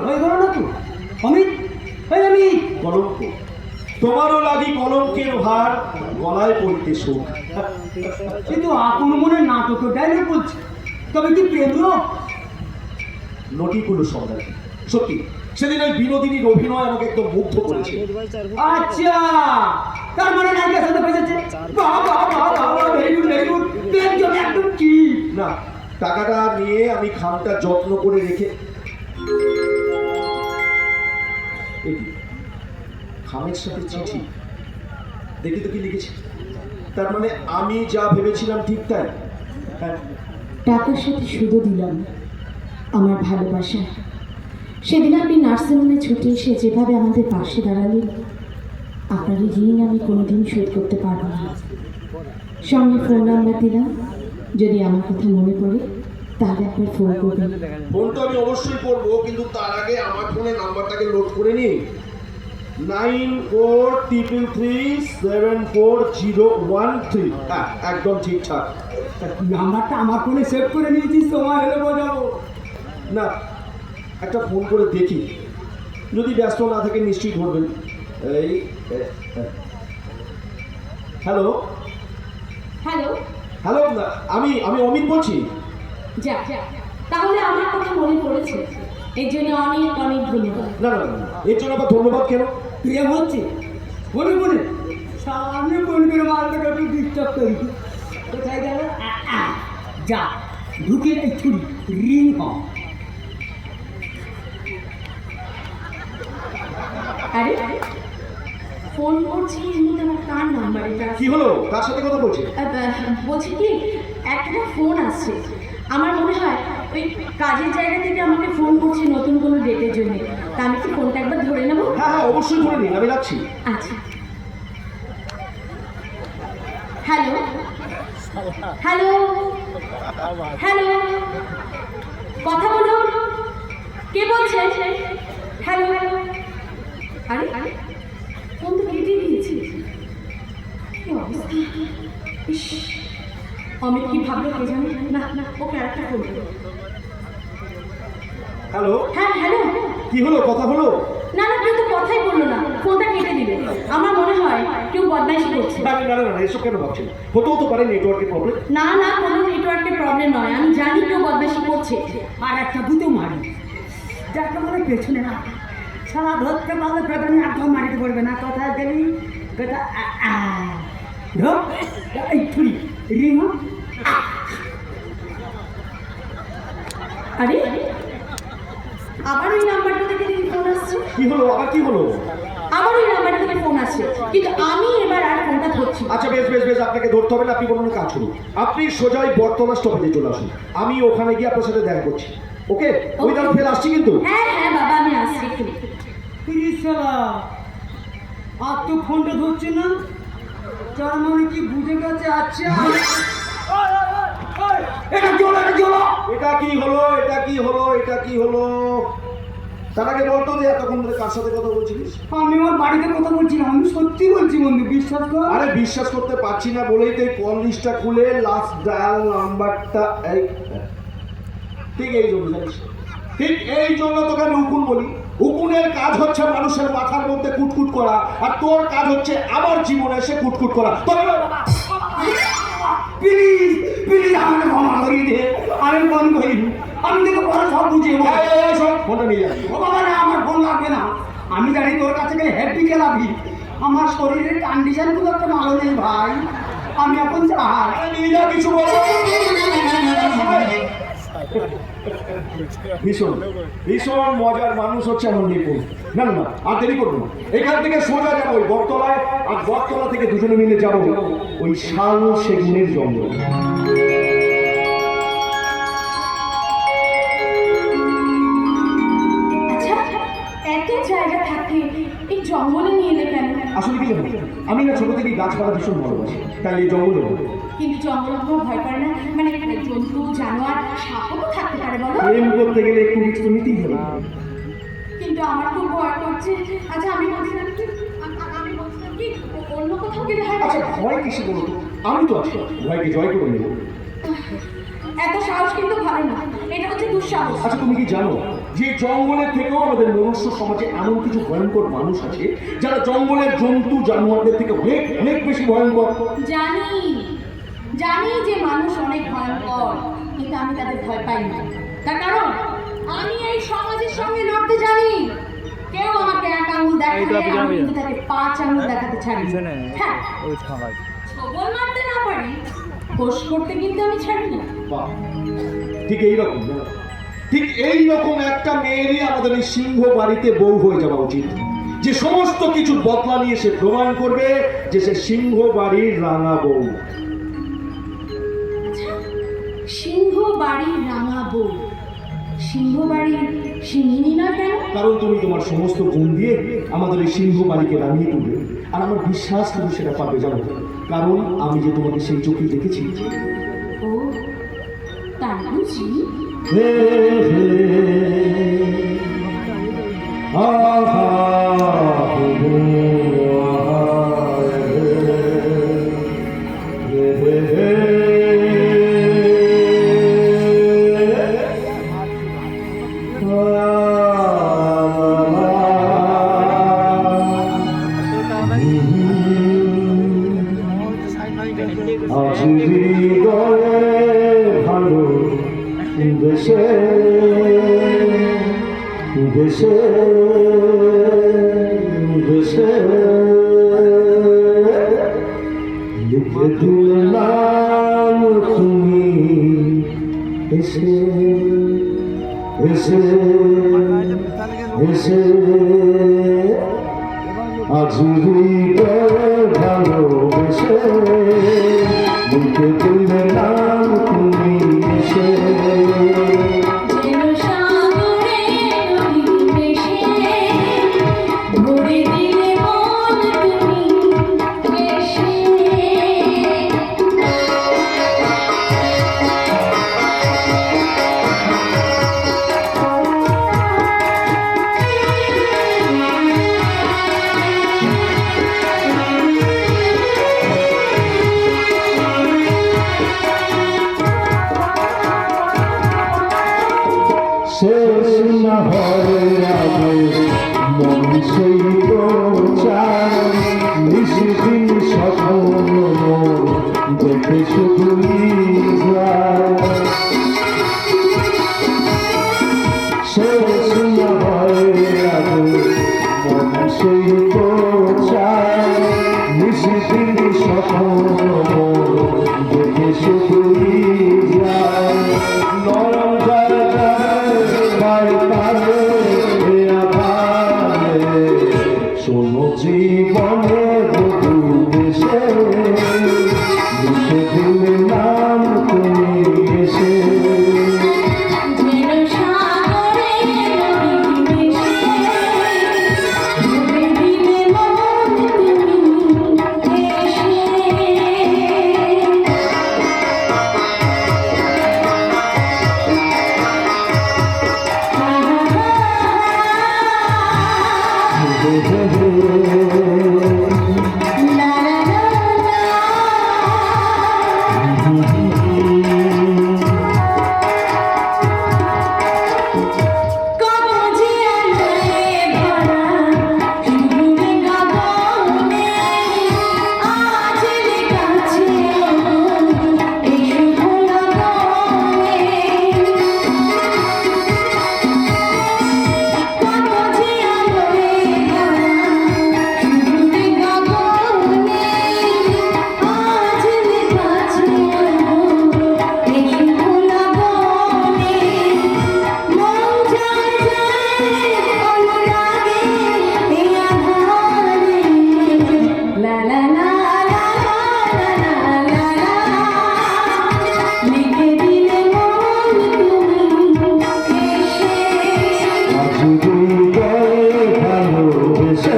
হয়ে গেল না তো অমিত, অমিত কলঙ্ক তোমারও লাগি কলঙ্কের ভার, গলায় পড়তে শোক। কিন্তু আপন মনে নাটকের ডায়লগ বলছে, তবে কি প্রেম লোক? নটিকুলো সম্রাট সত্যি সেদিন ওই বিনোদিনীর অভিনয় আমাকে একদম মুগ্ধ করেছে। আচ্ছা, তার মানে নায়িকার সাথে ফেসেছে। বাহ বাহ বাহ বাহ, ভেরি গুড ভেরি গুড, প্রেম জমে একদম কি না, টাকাটা নিয়ে আমি খামটা যত্ন করে রেখে খামের সাথে চিঠি দেখি তো কি লিখেছি। তার মানে আমি যা ভেবেছিলাম ঠিক তাই। হ্যাঁ, টাকার সাথে শুধু দিলাম আমার ভালোবাসা। সেদিন আপনি নার্সিংহোমে ছুটে এসে যেভাবে আমাদের পাশে দাঁড়ালেন, আপনার এই ঋণ আমি কোনোদিন শোধ করতে পারবো না। সঙ্গে ফোন নাম্বার দিলাম, যদি আমার কথা মনে পড়ে তাহলে একবার ফোন করবেন। ফোনটা আমি অবশ্যই করবো, কিন্তু তার আগে আমার ফোনে নাম্বারটাকে লোড করে নিই। 9433744013। হ্যাঁ, একদম ঠিকঠাক। নাম্বারটা আমার ফোনে সেভ করে নিয়েছিস, সময় হলে বোঝাবো। না, একটা ফোন করে দেখি, যদি ব্যস্ত না থাকে নিশ্চয়ই ধরবেন। এই হ্যালো হ্যালো, হ্যালো, আমি আমি অমিত বলছি। যা তাহলে আমার কথা মনে পড়েছে, এর জন্য অনেক অনেক ধন্যবাদ। না না না, এর জন্য আবার ধন্যবাদ কেন? প্রেম হচ্ছে মনে মনে, সামনে ফোন করে মালটাকে একটু ডিস্টার্ব করি। কোথায় গেল? যা ঢুকে এই ছুরি রিং হ। আরে ফোন করছি, কিন্তু আমার কার নাম্বার এটা? কি হলো, কার সাথে কথা বলছি? বলছি কি, একটা ফোন আসছে। আমার মনে হয় ওই কাজের জায়গা থেকে আমাকে ফোন করছে নতুন কোনো ডেটের জন্য। তা আমি কি ফোনটা একবার ধরে নেবো? হ্যাঁ হ্যাঁ, অবশ্যই ধরে নিন, আমি রাখছি। আচ্ছা। হ্যালো হ্যালো হ্যালো, কথা বলুন, কে বলছে? হ্যালো, আরে আরে ফোন তো কেটে দিয়েছি। কি অবস্থা! ইস, অমিত কি ভাবলো কে জানে। না না, ওকে আরেকটা ফোন করো। হ্যালো, হ্যাঁ হ্যালো। কি হলো, কথা হলো? না না, কেউ তো কথাই বললো না, ফোনটা কেটে দিলে। আমার মনে হয় কেউ বদমাইশি করছে। না না না না, এসব কেন ভাবছেন? হতেও তো পারে নেটওয়ার্কের প্রবলেম। না না, কোনো নেটওয়ার্কের প্রবলেম নয়, আমি জানি কেউ বদমাইশি করছে। আর একটা দুটো মারি, যাকে বলে পেছনে না, সারা ধরতে পারলে পেছনে একদম মারিতে পড়বে না। কোথায় গেলি? কোথা ধর এই ছুরি রিং হ। আরে আবার ওই নাম্বারটা থেকে ফোন আসছে। কি হলো, আবার কি হলো? আবার ওই নাম্বারটা থেকে ফোন আসছে, কিন্তু আমি এবার আর ফোনটা ধরছি না। আচ্ছা বেশ বেশ বেশ, আপনাকে ধরতে হবে না, আপনি কোনো কাজ করুন। আপনি সোজাই বটতলা স্টপেজে চলে আসুন, আমি ওখানে গিয়ে আপনার সাথে দেখা করছি। ওকে, ওই দাম ফের আসছি কিন্তু। হ্যাঁ হ্যাঁ বাবা, আমি আসছি একটু। আর তো ফোনটা ধরছে না, তার মানে কি বুঝে গেছে? আচ্ছা এটা কি হলো, এটা কি হলো, এটা কি হলো, এটা কি হলো, এটা কি হলো? তার আগে বলতো যে এতক্ষণ ধরে কার সাথে কথা বলছিলিস? আমি আমার বাড়িতে কথা বলছিলাম, আমি সত্যি বলছি বন্ধু, বিশ্বাস কর। আরে বিশ্বাস করতে পারছি না বলেই তো এই কল লিস্টটা খুলে লাস্ট ডায়াল নাম্বারটা এই ঠিক এই জন্য জানিস, ঠিক এই জন্য তোকে আমি উকুন বলি। উকুনের কাজ হচ্ছে মানুষের মাথার মধ্যে কুটকুট করা, আর তোর কাজ হচ্ছে আমার জীবনে এসে কুটকুট করা। প্লিজ প্লিজ আমাকে ক্ষমা করিয়ে দে, আমি ফোন করিনি, আমি তোকে পরে সব বুঝিয়ে সব ফোনটা নিয়ে যাবি। ও বাবা না, আমার ফোন লাগবে না। আমি জানি তোর কাছে গেলে হ্যাপি খেলাবি, আমার শরীরের কন্ডিশন গুলো একটা ভালো নেই ভাই, আমি এখন চাই নিয়ে যা, কিছু বলো। ভীষণ ভীষণ মজার মানুষ হচ্ছে আমার নিপুণ। না না না, আর দেরি করবো না, এখান থেকে সোজা যাবো ওই বটতলায়, আর বটতলা থেকে দুজনে মিলে যাবো ওই শাল সেগুনের জঙ্গল। আচ্ছা, এত জায়গা থাকে এই জঙ্গলে নিয়ে এলে কেন? আসলে কি জানো, আমি না ছোট থেকে গাছপালা ভীষণ ভালোবাসি, তাই এই জঙ্গলে। কিন্তু জঙ্গল কোনো ভয় করে না? মানে জন্তু জানোয়ার সাপও তো থাকতে পারে বলো। প্রেম করতে গেলে একটু রিস্ক তো নিতেই হবে। কিন্তু আমার খুব ভয় করছে। আচ্ছা আমি বলছিলাম কি, অন্য কোথাও গেলে হয় না? আচ্ছা ভয় কিসে বলো তো, আমি তো আছি, ভয়কে জয় করে নেবো। এত সাহস কিন্তু ভালো না, এটা হচ্ছে দুঃসাহস। আচ্ছা তুমি কি জানো যে জঙ্গলের থেকেও আমাদের মনুষ্য সমাজে এমন কিছু ভয়ঙ্কর মানুষ আছে যারা জঙ্গলের জন্তু জানোয়ারদের থেকে অনেক অনেক বেশি ভয়ঙ্কর। জানি জানি যে মানুষ অনেক ভয়ঙ্কর, কিন্তু আমি তাদের ভয় পাই না। তার কারণ আমি এই সমাজের সঙ্গে লড়তে জানি। কেউ আমাকে এক আঙুল দেখালে আমি কিন্তু তাকে 5 আঙুল দেখাতে ছাড়ি। হ্যাঁ, ছবল মারতে না পারি, হোস করতে কিন্তু আমি ছাড়ি না। বাহ, ঠিক এইরকম না, ঠিক এইরকম একটা মেয়েরই আমাদের এই সিংহ বাড়িতে বউ হয়ে যাওয়া উচিত, যে সমস্ত কিছু বদলা নিয়ে সে প্রমাণ করবে যে সে সিংহ বাড়ির রাঙা বউ। সিংহ বাড়ির রাঙা বউ, সিংহ বাড়ির সিংহিনী না কেন? কারণ তুমি তোমার সমস্ত গুণ দিয়ে আমাদের এই সিংহ বাড়িকে রাঙিয়ে তুলবে, আর আমার বিশ্বাস তুমি সেটা পাবে, জানো, কারণ আমি যে তোমাকে সেই চোখে দেখেছি। ও তাই বুঝি? হে হে আহা হো হে হে হে আজ হৃদয়ে ভালো দেশে দেশে দেশে লিখে দিলাম তুমি এসে এসে এসে আজ হৃদয়ে ভালোবেসে লিখে দিলাম তুমি এসে। যেন সাগরে নদী ভেসে ভরে দিলে মন তুমি এসে। শেষ না হয় আগে মন সেই তো চায়, নিশিদিন স্বপ্ন দেখে শুধুই যায়। শেষ না হয় আগে মন সেই তো চায়, নিশিদিন স্বপ্ন দেখে শুধুই যায়। নরম শোনো জীবনে দেশে লিখে দিলে নাম তুমি এসে। যেন সাগরে নদী ভেসে ভরে দিলে মন তুমি এসে। ভালোবেসে